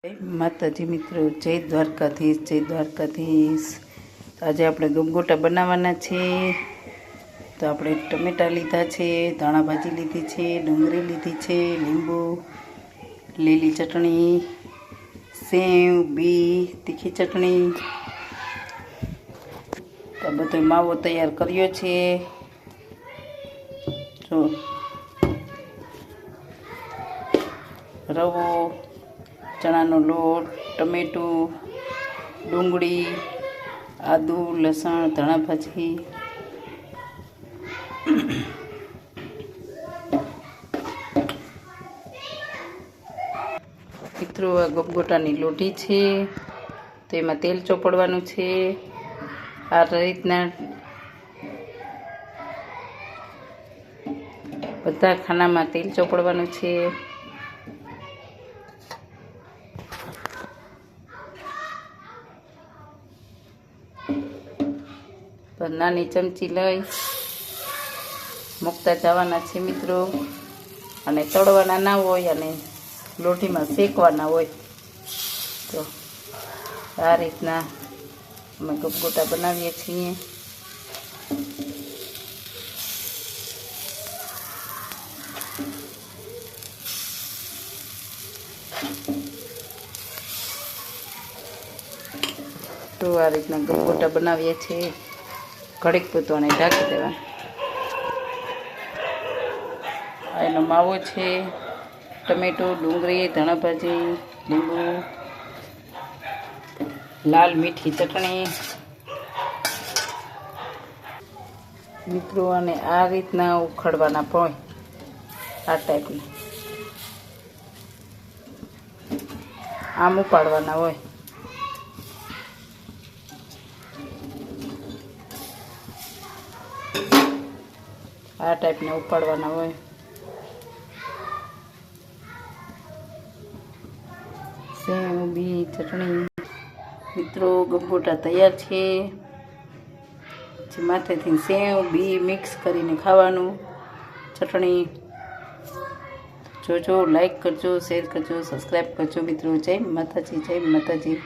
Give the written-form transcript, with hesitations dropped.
માતાજી મિત્રો, જય દ્વારકાધીશ, જય દ્વારકાધીશ। આજે આપણે ગમગોટા બનાવવાના છે। તો આપણે ટમેટા લીધા છે, ધાણા ભાજી લીધી છે, ડુંગળી લીધી છે, લીંબુ, લીલી ચટણી, સેવ, બી, તીખી ચટણી, તો બધો માવો તૈયાર કર્યો છે। જો રવો, ચણાનો લોટ, ટમેટું, ડુંગળી, આદુ, લસણ, ધાણા ભાજી, મિત્રો આ ગમગોટાની લોટી છે, તો એમાં તેલ ચોપડવાનું છે। આ રીતના બધા ખાનામાં તેલ ચોપડવાનું છે। નાની ચમચી લઈ મૂકતા જવાના છે મિત્રો, અને તળવાના ના હોય અને લોટીમાં શેકવાના હોય। તો આ રીતના અમે ગમગોટા બનાવીએ છીએ। તો આ રીતના ગમગોટા બનાવીએ છીએ। ઘડીક પૂતવાને ઢાંકી દેવા। એનો માવો છે, ટમેટું, ડુંગળી, ધાણા ભાજી, લીંબુ, લાલ મીઠી ચટણી મિત્રો, અને આ રીતના ઉખડવાના પણ આ ટાઈપના આમ ઉપાડવાના હોય। આ ટાઈપના ઉપાડવાના હોય। સેવ, બી, ચટણી મિત્રો, ગમગોટા તૈયાર છે। માથેથી સેવ, બી મિક્સ કરીને ખાવાનું, ચટણી। જોજો, લાઈક કરજો, શેર કરજો, સબસ્ક્રાઈબ કરજો મિત્રો। જય માતાજી, જય માતાજી।